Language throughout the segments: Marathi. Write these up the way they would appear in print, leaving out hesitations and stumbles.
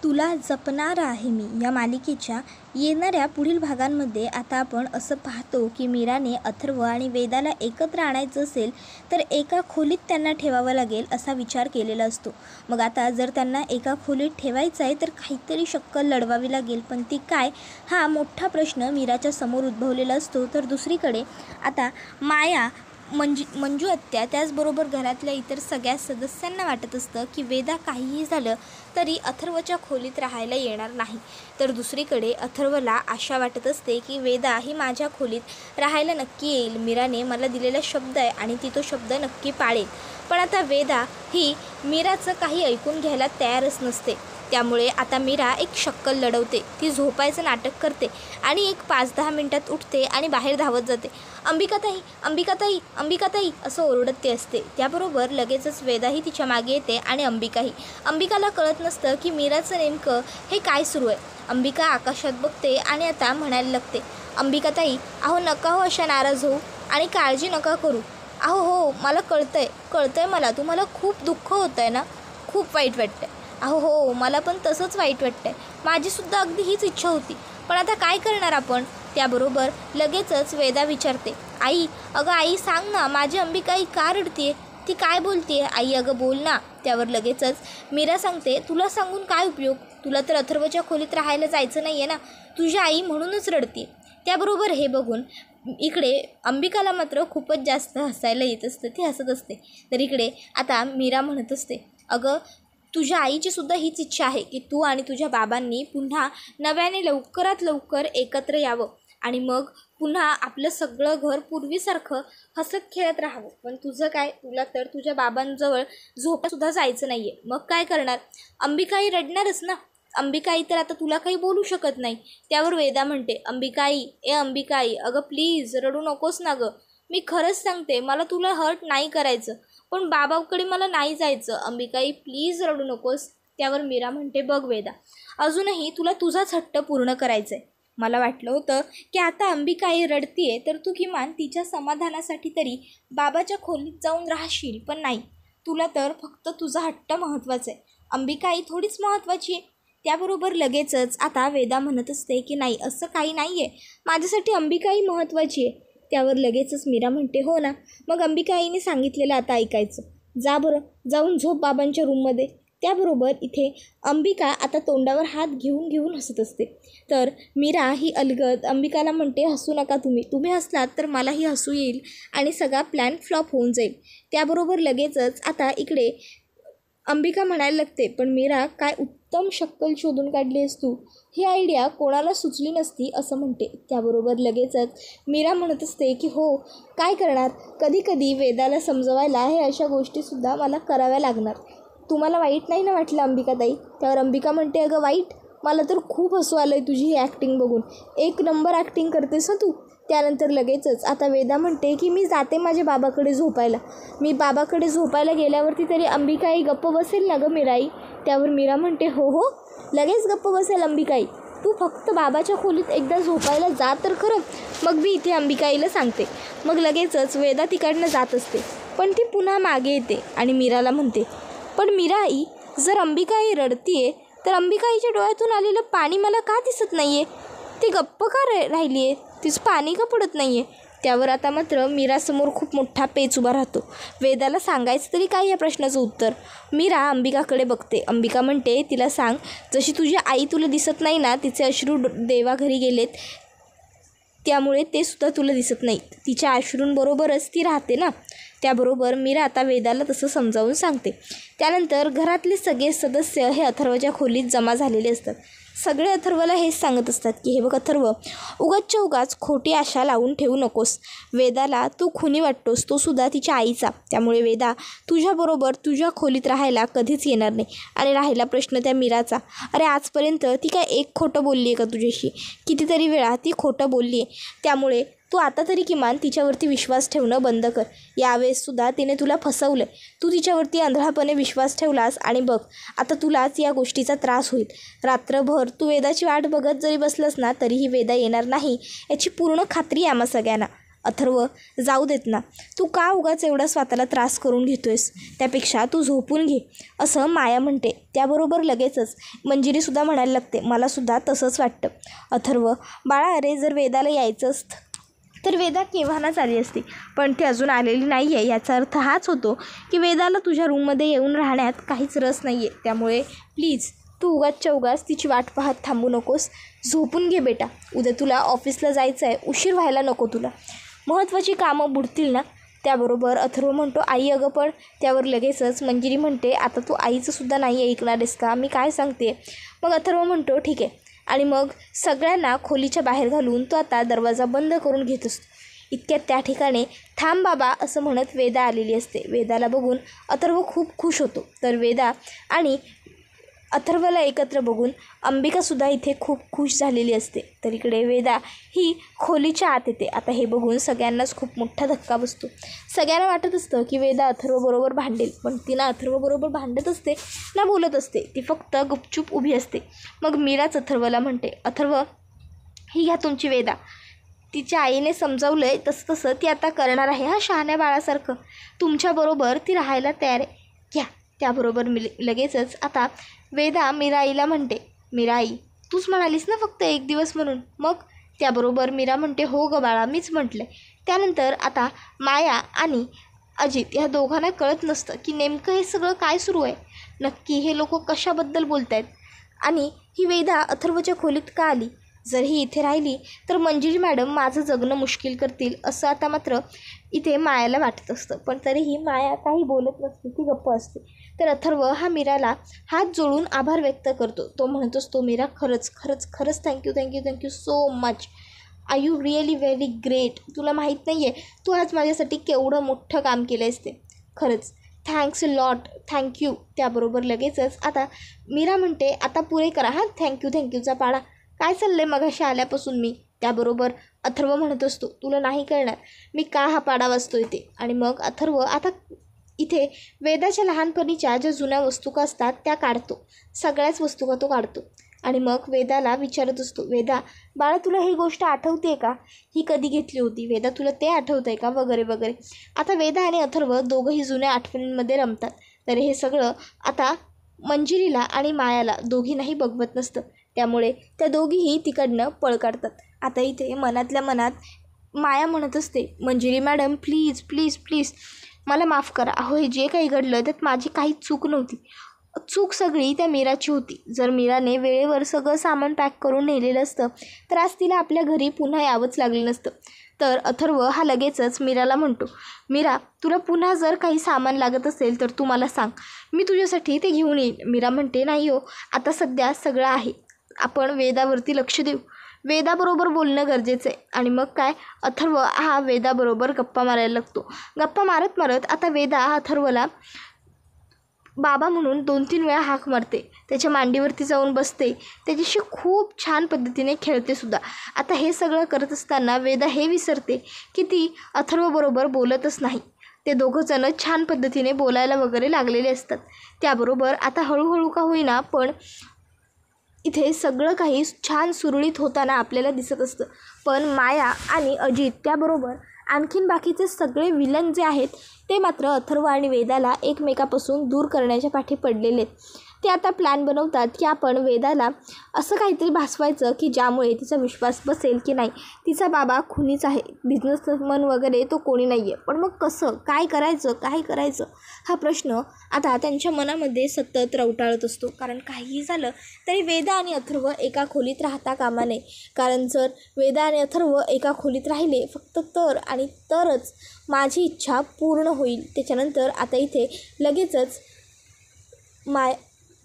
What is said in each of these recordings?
तुला जपणार आहे मी या मालिकेच्या येणाऱ्या पुढील भागांमध्ये आता आपण असं पाहतो की मीराने अथर्व आणि वेदाला एकत्र आणायचं असेल तर एका खोलीत त्यांना ठेवावं लागेल असा विचार केलेला असतो. मग आता जर त्यांना एका खोलीत ठेवायचं आहे तर काहीतरी शक्कल लढवावी लागेल, पण ती काय हा मोठा प्रश्न मीराच्या समोर उद्भवलेला असतो. तर दुसरीकडे आता माया मंजू आत्या त्याचबरोबर घरातल्या इतर सगळ्या सदस्यांना वाटत असतं की वेदा काहीही झालं तरी अथर्वच्या खोलीत राहायला येणार नाही. तर दुसरीकडे अथर्वला आशा वाटत असते की वेदा ही माझ्या खोलीत राहायला नक्की येईल. मीराने मला दिलेला शब्द आहे आणि ती तो शब्द नक्की पाळेल. पण आता वेदा ही मीराचं काही ऐकून घ्यायला तयारच नसते. त्यामुळे आता मीरा एक शक्कल लढवते. ती झोपायचं नाटक करते आणि एक 5-10 मिनिटात उठते आणि बाहेर धावत जाते. अंबिकाताई, अंबिकाताई, अंबिकाताई असं ओरडत ते असते. त्याबरोबर लगेचच वेदाही तिच्या मागे येते आणि अंबिकाला कळत नसतं की मीराचं नेमकं हे काय सुरू आहे. अंबिका आकाशात बघते आणि आता म्हणायला लागते, अंबिकाताई अहो नका हो अशा नाराज होऊ आणि काळजी नका करू. अहो हो मला कळतंय मला तुम्हाला खूप दुःख होतं आहे ना, खूप वाईट वाटतं आहे. अहो हो मला पण तसंच वाईट वाटतं आहे. माझीसुद्धा अगदी हीच इच्छा होती, पण आता काय करणार आपण. त्याबरोबर लगेचच वेदा विचारते, आई अगं आई सांग ना, माझी अंबिकाई का रडते, ती काय बोलते. आई अगं बोल ना. त्यावर लगेचच मीरा सांगते, तुला सांगून काय उपयोग, तुला तर अथर्वच्या खोलीत राहायला जायचं नाही आहे ना, तुझी आई म्हणूनच रडते. त्याबरोबर हे बघून इकडे अंबिकाला मात्र खूपच जास्त हसायला येत असतं. ती हसत असते. तर इकडे आता मीरा म्हणत असते, अगं तुझ्या आईची सुद्धा हीच इच्छा आहे की तू आणि तुझ्या बाबांनी पुन्हा नव्याने लवकरात लवकर एकत्र यावं आणि मग पुन्हा आपलं सगळं घर पूर्वीसारखं हसत खेळत राहावं. पण तुझं काय, तुला तर तुझ्या बाबांजवळ झोपासुद्धा जायचं नाही आहे. मग काय करणार. अंबिकाई रडणारच ना. अंबिकाई तर आता तुला काही बोलू शकत नाही. त्यावर वेदा म्हणते, अंबिकाई अगं प्लीज रडू नकोस ना गं. मी खरंच सांगते मला तुला हर्ट नाही करायचं, पण बाबाकडे मला नाही जायचं. अंबिकाई प्लीज रडू नकोस. त्यावर मीरा म्हणते, बघ वेदा अजूनही तुला तुझाच हट्ट पूर्ण करायचा आहे. मला वाटलं होतं की आता अंबिकाई रडतीये तर तू किमान तिच्या समाधानासाठी तरी बाबाच्या खोलीत जाऊन राहशील, पण नाही, तुला तर फक्त तुझा हट्ट महत्त्वाचा आहे. अंबिकाई थोडीच महत्त्वाची आहे. त्याबरोबर लगेचच आता वेदा म्हणत असते की नाही असं काही नाही आहे, माझ्यासाठी अंबिकाई महत्त्वाची आहे. त्यावर लगेचच मीरा म्हणते, हो ना, मग अंबिकाईने सांगितलेलं आता ऐकायचं. जा बरं जाऊन झोप बाबांच्या रूममध्ये. त्याबरोबर इथे अंबिका आता तोंडावर हात घेऊन हसत असते. तर मीरा ही अलगद अंबिकाला म्हणते, हसू नका तुम्ही हसलात तर मलाही हसू येईल आणि सगळा प्लॅन फ्लॉप होऊन जाईल. त्याबरोबर लगेचच आता इकडे अंबिका म्हणायला लागते, पण मीरा काय उत्तम शक्कल शोधून काढली आहेस तू, ही आयडिया कोणाला सुचली नसती असं म्हणते. त्याबरोबर लगेचच मीरा म्हणत असते की हो काय करणार, कधी कधी वेदाला समजवायला हे अशा गोष्टीसुद्धा मला कराव्या लागणार. तुम्हाला वाईट नाही ना वाटलं अंबिकाताई. त्यावर अंबिका म्हणते, अगं वाईट, मला तर खूप हसू आलं आहे तुझी ही ॲक्टिंग बघून. 1 नंबर ॲक्टिंग करतेस ना तू. त्यानंतर लगेचच आता वेदा म्हणते की मी जाते माझ्या बाबाकडे झोपायला. मी बाबाकडे झोपायला गेल्यावरती तरी अंबिकाई गप्प बसेल ना गं मीराई. त्यावर मीरा म्हणते, हो लगेच गप्प बसेल अंबिकाई, तू फक्त बाबाच्या खोलीत एकदा झोपायला जा तर खरं, मग मी इथे अंबिकाईला सांगते. मग लगेचच वेदा तिकडनं जात असते, पण ती पुन्हा मागे येते आणि मीराला म्हणते, पण मीराई जर अंबिकाई रडतीये तर अंबिकाईच्या डोळ्यातून आलेलं पाणी मला का दिसत नाही आहे, ती गप्प का राहिली आहे, तिचं पाणी का पडत नाही आहे. त्यावर आता मात्र मीरासमोर खूप मोठा पेच उभा राहतो. वेदाला सांगायचं तरी काय या प्रश्नाचं उत्तर. मीरा अंबिकाकडे बघते. अंबिका म्हणते, तिला सांग जशी तुझी आई तुला दिसत नाही ना, तिचे अश्रू देवाघरी गेलेत त्यामुळे ते सुद्धा तुला दिसत नाही, तिच्या अश्रूंबरोबरच ती राहते ना. त्याबरोबर मीरा आता वेदाला तसं समजावून सांगते. त्यानंतर घरातले सगळे सदस्य हे अथर्वच्या खोलीत जमा झालेले असतात. सगळे अथर्वला हेच सांगत असतात की हे बघ अथर्व, उगाच खोटी आशा लावून ठेवू नकोस. वेदाला तू खुनी वाटतोस, तो सुद्धा तिच्या आईचा. त्यामुळे वेदा तुझ्याबरोबर तुझ्या खोलीत राहायला कधीच येणार नाही. आणि राहिला प्रश्न त्या मीराचा, अरे आजपर्यंत ती काय एक खोटं बोलली आहे का तुझ्याशी, कितीतरी वेळा ती खोटं बोलली आहे. त्यामुळे तू आता तरी किमान तिच्यावरती विश्वास ठेवणं बंद कर. यावेळेससुद्धा तिने तुला फसवलं आहे. तू तिच्यावरती आंधळापणे विश्वास ठेवलास आणि बघ आता तुलाच या गोष्टीचा त्रास होईल. रात्रभर तू वेदाची वाट बघत जरी बसलंस ना तरीही वेदा येणार नाही याची पूर्ण खात्री आहे आम्हा सगळ्यांना. अथर्व, जाऊ देत ना, तू का उगाच एवढा स्वतःला त्रास करून घेतोयस, त्यापेक्षा तू झोपून घे, असं माया म्हणते. त्याबरोबर लगेचच मंजिरीसुद्धा म्हणायला लागते, मलासुद्धा तसंच वाटतं. अथर्व, बाळा अरे जर वेदाला यायचं असतं तर वेदा केव्हानाच आली असती, पण ती अजून आलेली नाही आहे. याचा अर्थ हाच होतो की वेदाला तुझ्या रूममध्ये येऊन राहण्यात काहीच रस नाही आहे. त्यामुळे प्लीज तू उगाचच्या उगाच तिची वाट पाहत थांबू नकोस. झोपून घे बेटा, उद्या तुला ऑफिसला जायचं आहे, उशीर व्हायला नको तुला, महत्त्वाची कामं बुडतील ना. त्याबरोबर अथर्व म्हणतो, आई अगं पण. त्यावर लगेचच मंजिरी म्हणते, आता तू आईचंसुद्धा नाही ऐकणार आहेस का, मी काय सांगते. मग अथर्व म्हणतो ठीक आहे, आणि मग सगळ्यांना खोलीच्या बाहेर घालून तो आता दरवाजा बंद करून घेत असतो. इतक्यात त्या ठिकाणी थांब बाबा असं म्हणत वेदा आलेली असते. वेदाला बघून अथर्व खूप खुश होतो. तर वेदा आणि अथर्वला एकत्र बघून अंबिकासुद्धा इथे खूप खुश झालेली असते. तर इकडे वेदा ही खोलीच्या आत येते. आता हे बघून सगळ्यांनाच खूप मोठा धक्का बसतो. सगळ्यांना वाटत असतं की वेदा अथर्वबरोबर भांडेल, पण ती ना अथर्वबरोबर भांडत असते ना बोलत असते. ती फक्त गुपचूप उभी असते. मग मीराच अथर्वला म्हणते, अथर्व, ही घ्या तुमची वेदा. तिच्या आईने समजावलं आहे तसं तसं ती आता करणार आहे. हा शहाण्या बाळासारखं तुमच्याबरोबर ती राहायला तयार आहे, घ्या. त्याबरोबर लगेचच आता वेदा मीराईला म्हणते, मीराई तूच म्हणालीस ना फक्त 1 दिवस म्हणून. मग त्याबरोबर मीरा म्हणते, हो गं बाळा, मीच म्हटलं. त्यानंतर आता माया आणि अजित या दोघांना कळत नसतं की नेमकं हे सगळं काय सुरू आहे, नक्की हे लोक कशाबद्दल बोलत आहेत, आणि ही वेदा अथर्वच्या खोलीत का आली. जर ही इथे राहिली तर मंजिरी मॅडम माझं जगणं मुश्किल करतील असं आता मात्र इथे मायाला वाटत असतं. पण तरीही माया काही बोलत नसते, ती गप्प असते. तर अथर्व हा मीराला हात जोडून आभार व्यक्त करतो. तो म्हणत असतो, मीरा खरंच खरंच खरंच thank you thank you thank you so much. Are you really very great. तुला माहीत नाही आहे तू आज माझ्यासाठी केवढं मोठं काम केलं आहेस ते. खरंच थँक्स लॉट, थँक्यू. त्याबरोबर लगेचच आता मीरा म्हणते, आता पुरे करा हां थँक्यू थँक्यूचा पाडा. काय चाललं आहे मगाशी आल्यापासून मी. त्याबरोबर अथर्व म्हणत असतो, तुला नाही कळणार मी का हा पाडा वाचतोय ते. आणि मग अथर्व आता इथे वेदाच्या लहानपणीच्या ज्या जुन्या वस्तुका असतात त्या काढतो. सगळ्याच वस्तुका तो काढतो आणि मग वेदाला विचारत असतो, वेदा बाळा तुला ही गोष्ट आठवते का, ही कधी घेतली होती, वेदा तुला ते आठवतं आहे का, वगैरे वगैरे. आता वेदा आणि अथर्व दोघंही जुन्या आठवणींमध्ये रमतात. तर हे सगळं आता मंजिरीला आणि मायाला दोघींनाही बघवत नसतं. त्यामुळे त्या दोघीही तिकडनं पळ काढतात. आता इथे मनातल्या मनात माया म्हणत असते, Manjiri madam please please please मला माफ करा. अहो हे जे काही घडलं त्यात माझी काही चूक नव्हती. चूक सगळी त्या मीराची होती. जर मीराने वेळेवर सगळं सामान पॅक करून नेलेलं असतं तर आज तिला आपल्या घरी पुन्हा यावंच लागलं नसतं. तर अथर्व हा लगेचच मीराला म्हणतो, मीरा तुला पुन्हा जर काही सामान लागत असेल तर तू मला सांग, मी तुझ्यासाठी ते घेऊन येईन. मीरा म्हणते, नाही हो, आता सध्या सगळं आहे, आपण वेदावरती लक्ष देऊ. वेदाबरोबर बोलणं गरजेचं आहे. आणि मग काय, अथर्व हा वेदाबरोबर गप्पा मारायला लागतो. गप्पा मारत मारत आता वेदा हा अथर्वला बाबा म्हणून 2-3 वेळा हाक मारते. त्याच्या मांडीवरती जाऊन बसते. त्याच्याशी खूप छान पद्धतीने खेळते सुद्धा. आता हे सगळं करत असताना वेदा हे विसरते की ती अथर्वबरोबर बोलतच नाही. ते दोघंजणं छान पद्धतीने बोलायला वगैरे लागलेले असतात. त्याबरोबर आता हळूहळू का होईना पण इथे सगळं काही छान सुरळीत होताना आपल्याला दिसत असतं. पण माया आणि अजित त्याबरोबर आणखीन बाकीचे सगळे विलन जे आहेत ते मात्र अथर्व आणि वेदाला एकमेकापासून दूर करण्याच्या पाठी पडलेले आहेत. ते आता प्लॅन बनवतात की आपण वेदाला असं काहीतरी भासवायचं की ज्यामुळे तिचा विश्वास बसेल की नाही तिचा बाबा खुनीच आहे, बिझनेसमन वगैरे तो कोणी नाही आहे. पण मग कसं काय करायचं हा प्रश्न आता त्यांच्या मनामध्ये सतत रवटाळत असतो. कारण काहीही झालं तरी वेदा आणि अथर्व एका खोलीत राहता कामा नये. कारण जर वेदा आणि अथर्व एका खोलीत राहिले फक्त तर आणि तरच माझी इच्छा पूर्ण होईल. त्याच्यानंतर आता इथे लगेचच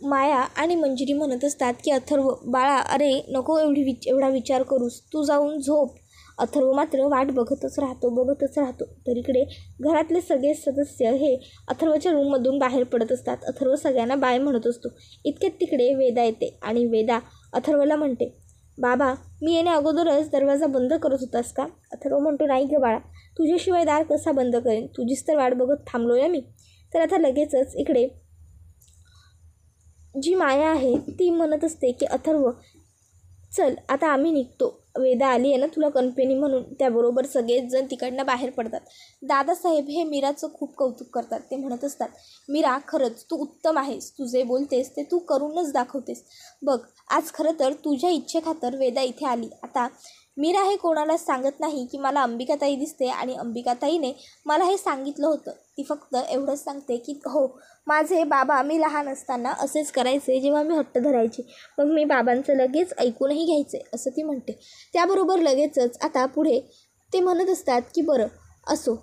माया आणि मंजिरी म्हणत असतात की अथर्व बाळा अरे नको एवढा विचार करूस, तू जाऊन झोप. अथर्व मात्र वाट बघतच राहतो. तर इकडे घरातले सगळे सदस्य हे अथर्वच्या रूममधून बाहेर पडत असतात. अथर्व सगळ्यांना बाय म्हणत असतो. इतक्यात तिकडे वेदा येते आणि वेदा अथर्वला म्हणते, बाबा मी येण्या अगोदरच दरवाजा बंद करत होतास का. अथर्व म्हणतो, नाही गं बाळा, तुझ्याशिवाय दार कसा बंद करेन, तुझीच तर वाट बघत थांबलो आहे मी. तर आता लगेचच इकडे जी माया आहे ती म्हणत असते की अथर्व चल आता आम्ही निघतो. वेदा आली आहे ना तुला कंपनी म्हणून. त्याबरोबर सगळेच जण तिकडनं बाहेर पडतात. दादासाहेब हे मीराचं खूप कौतुक करतात. ते म्हणत असतात, मीरा खरंच तू उत्तम आहेस. तू जे बोलतेस ते तू करूनच दाखवतेस. बघ आज खरं तर तुझ्या इच्छेखातर वेदा इथे आली. आता मीरा हे कोणाला सांगत नाही की मला अंबिकाताई दिसते आणि अंबिकाताईने मला हे सांगितलं होतं. ती फक्त एवढंच सांगते की हो माझे बाबा मी लहान असताना असेच करायचे. जेव्हा मी हट्ट धरायचे मग मी बाबांचं लगेच ऐकूनही घ्यायचे असं ती म्हणते. त्याबरोबर लगेचच आता पुढे ते म्हणत असतात की बरं असो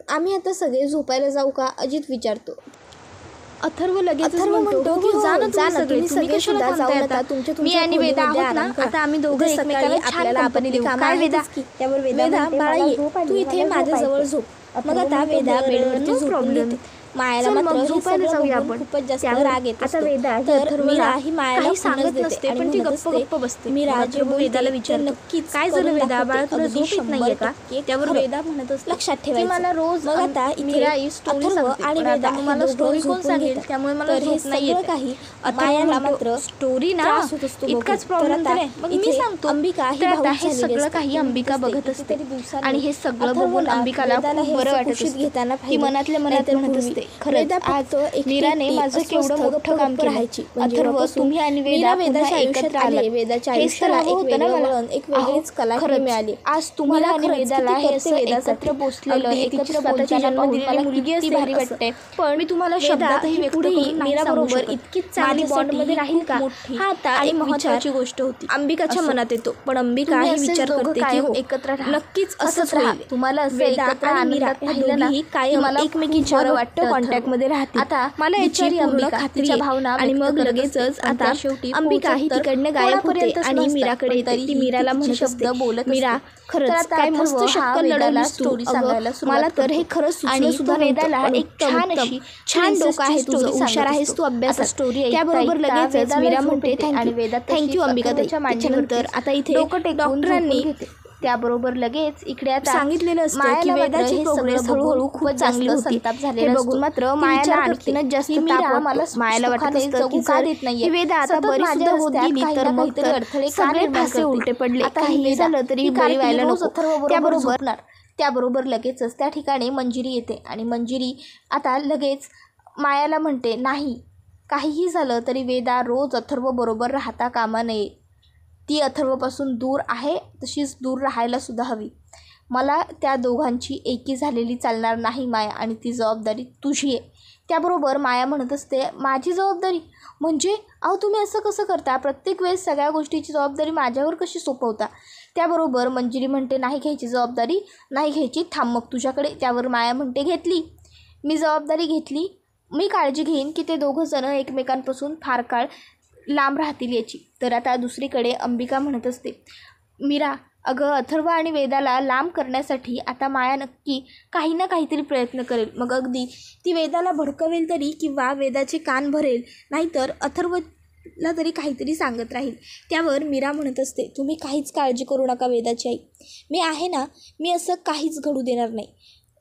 आम्ही आता सगळे झोपायला जाऊ का अजित विचारतो. अथर्व लगेच म्हणतो की जा ना तुम्ही सगळे सुद्धा जाऊन आता तुमच्या मी आणि वेदा आहोत ना, आता आम्ही दोघं एकमेकाला आपल्याला आपण काय वेदा त्यावर वेदा बाळा ये तू इथे माझ्याजवळ झोप. मग आता वेदा बेडवरती झोपून घेते. मायाला मात्र झोपायला जाऊया आपण. खूपच जास्त राग येत आता वेदा तर मीरा ही मायाला सांगत नसते पण ती गप्प बसते. मीरा जे वेदाला विचारते नक्कीच काय झालं वेदा बाळा तुला झोप येत नाहीये का. त्यावर वेदा म्हणत असते लक्षात ठेवायचं मला रोज मग आता मीरा ही स्टोरी सांगते आणि वेदा मला स्टोरी कोण सांगेल त्यामुळे मला झोप नाही येत. काही मायाला मात्र स्टोरी ना इतकाच प्रॉब्लेम झालाय. मग मी सांगतो अंबिका हे सगळं काही अंबिका बघत असते आणि हे सगळं बघून अंबिकाला खूप बरं वाटत असतं. ती मनातल्या मनात म्हणत असते खरंच आज मीराने माझं केवढं मोठं काम केलं. अथर्व तुम्ही आणि वेदा वेदाच्या आयुष्यात आले. वेदाच्या आयुष्याला एक वेगळं एक वेगळीच कला मिळाली. आज तुम्हाला आणि वेदाला हे असं एकत्र बसलेलं एकत्र बोलताना पाहून मला मुलगी भारी वाटते. पण मी तुम्हाला शब्दातही व्यक्त करून मीरा बरोबर इतकीच चांगली बॉन्ड मध्ये राहील का हा आता एक महत्त्वाची गोष्ट होती. अंबिकाच्या मनात येतो पण अंबिका ही विचार करते की हो एकत्र नक्कीच असंच राहील. तुम्हाला वेदा आणि मीरा ही कायम एकमेकींच्या वाटतं कॉन्टॅक्ट मध्ये राहते. आता मला याची पूर्ण खात्री भावना आणि मग लगेचच आता शेवटी अंबिका ही तिकडनं गायब होते आणि मीराकडे येते. ती मीराला म्हणत असते मीरा खरंच काय मस्त शक्कल लढवलीस तू. मला तर हे खरंच सुचलं सुद्धा वेदाला एक छान डोकं आहे तुझं. हुशार आहेस तू अभ्यासात. स्टोरी त्याबरोबर लगेचच मीरा म्हणते थँक्यू अंबिका. त्याच्यानंतर आता इथे डॉक्टरांनी त्याबरोबर लगेच इकडे आता सांगितलेलं असतं की वेदाची प्रोग्रेस हळूहळू खूप चांगली होती. हे बघून मात्र मायाला आणखीनच जास्त मायाला वाटत असतं की जर वेदा आता बरी सुद्धा होत गेली तर मग तर अडथळे सगळे फासे उलटे पडले. काही झालं तरी बरी व्हायला नको. त्याबरोबर लगेचच त्या ठिकाणी मंजिरी येते आणि मंजिरी आता लगेच मायाला म्हणते नाही काहीही झालं तरी वेदा रोज अथर्व बरोबर राहता कामा नये. ती अथर्वपासून दूर आहे तशीच दूर राहायला सुद्धा हवी. मला त्या दोघांची एकी झालेली चालणार नाही माया आणि ती जबाबदारी तुझी आहे. त्याबरोबर माया म्हणत असते माझी जबाबदारी म्हणजे अहो तुम्ही असं कसं करता. प्रत्येक वेळेस सगळ्या गोष्टीची जबाबदारी माझ्यावर कशी सोपवता. त्याबरोबर मंजिरी म्हणते नाही घ्यायची जबाबदारी नाही घ्यायची थांब मग तुझ्याकडे. त्यावर माया म्हणते घेतली मी जबाबदारी घेतली. मी काळजी घेईन की ते दोघंजणं एकमेकांपासून फार काळ लांब राहतील याची. तर आता दुसरीकडे अंबिका म्हणत असते मीरा अगं अथर्व आणि वेदाला लांब करण्यासाठी आता माया नक्की काही ना काहीतरी प्रयत्न करेल. मग अगदी ती वेदाला भडकवेल तरी किंवा वेदाचे कान भरेल नाहीतर अथर्वला तरी काहीतरी सांगत राहील. त्यावर मीरा म्हणत असते तुम्ही काहीच काळजी करू नका वेदाची आई मी आहे ना. मी असं काहीच घडू देणार नाही.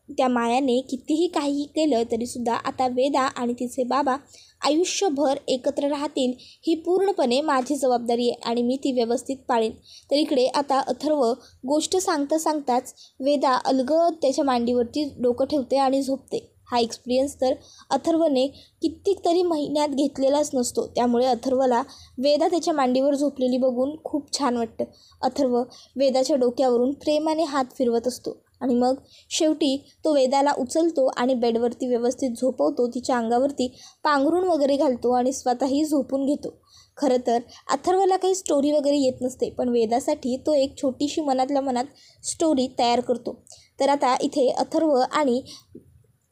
त्या मायाने कितीही काही केलं तरीसुद्धा आता वेदा आणि तिचे बाबा आयुष्यभर एकत्र राहतील ही पूर्णपणे माझी जबाबदारी आहे आणि मी ती व्यवस्थित पाळेन. तर इकडे आता अथर्व गोष्ट सांगताच वेदा अलगद त्याच्या मांडीवरती डोकं ठेवते आणि झोपते. हा एक्सपिरियन्स तर अथर्वने कित्येक तरी महिन्यात घेतलेलाच नसतो. त्यामुळे अथर्वला वेदा त्याच्या मांडीवर झोपलेली बघून खूप छान वाटतं. अथर्व वेदाच्या डोक्यावरून प्रेमाने हात फिरवत असतो आणि मग शेवटी तो वेदाला उचलतो आणि बेडवरती व्यवस्थित झोपवतो. तिच्या अंगावरती पांघरूण वगैरे घालतो आणि स्वतःही झोपून घेतो. खरं तर अथर्वला काही स्टोरी वगैरे येत नसते पण वेदासाठी तो एक छोटीशी मनातल्या मनात स्टोरी तयार करतो. तर आता इथे अथर्व आणि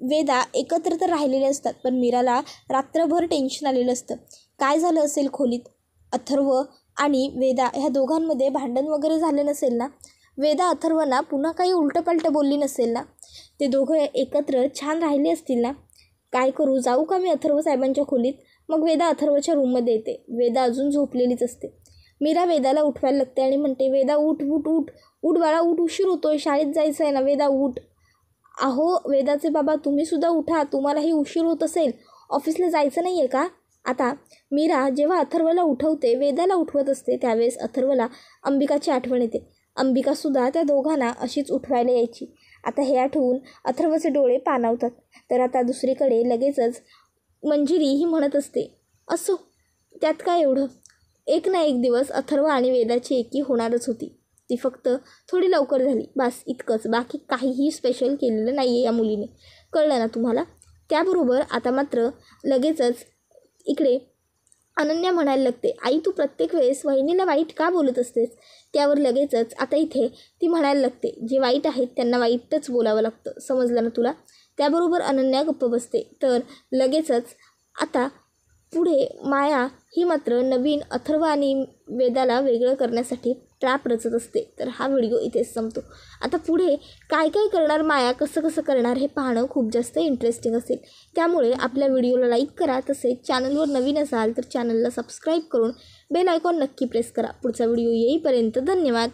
वेदा एकत्र तर राहिलेले असतात पण मीराला रात्रभर टेन्शन आलेलं असतं. काय झालं असेल खोलीत. अथर्व आणि वेदा ह्या दोघांमध्ये भांडण वगैरे झालं नसेल ना. वेदा अथर्वना पुन्हा काही उलटंपालटं बोलली नसेल ना. ते दोघं एकत्र छान राहिले असतील ना. काय करू जाऊ का मी अथर्व साहेबांच्या खोलीत. मग वेदा अथर्वच्या रूममध्ये येते. वेदा अजून झोपलेलीच असते. मीरा वेदाला उठवायला लागते आणि म्हणते वेदा उठ उठ उठ उठ बाळा उठ उशीर होतोय शाळेत जायचं आहे ना वेदा उठ. अहो वेदाचे बाबा तुम्हीसुद्धा उठा तुम्हालाही उशीर होत असेल ऑफिसला जायचं नाही आहे का. आता मीरा जेव्हा अथर्वला उठवते, वेदाला उठवत असते, त्यावेळेस अथर्वला अंबिकाची आठवण येते. अंबिकासुद्धा त्या दोघांना अशीच उठवायला यायची. आता हे आठवून अथर्वचे डोळे पाणावतात. तर आता दुसरीकडे लगेचच मंजिरी ही म्हणत असते, असो त्यात काय एवढं, एक ना एक दिवस अथर्व आणि वेदाची एकी होणारच होती. ती फक्त थोडी लवकर झाली, बस इतकंच. बाकी काहीही स्पेशल केलेलं नाही आहे या मुलीने. कळलं ना तुम्हाला? त्याबरोबर आता मात्र लगेचच इकडे अनन्या म्हणायला लागते, आई तू प्रत्येक वेळेस वहिनीला वाईट का बोलत असतेस? त्यावर लगेचच आता इथे ती म्हणायला लागते, जे वाईट आहेत त्यांना वाईटच बोलावं लागतं, समजलं ना तुला? त्याबरोबर अनन्या गप्प बसते. तर लगेचच आता पुढे माया ही मात्र नवीन अथर्व आणि वेदाला वेगळं करण्यासाठी ट्रॅप रचत असते. तर हा व्हिडिओ इथेच संपतो. आता पुढे काय काय करणार माया, कसं कसं करणार हे पाहणं खूप जास्त इंटरेस्टिंग असेल. त्यामुळे आपल्या व्हिडिओला लाईक करा. तसेच चॅनलवर नवीन असाल तर चॅनलला सबस्क्राईब करून बेल आयकॉन नक्की प्रेस करा. पुढचा व्हिडिओ येईपर्यंत धन्यवाद.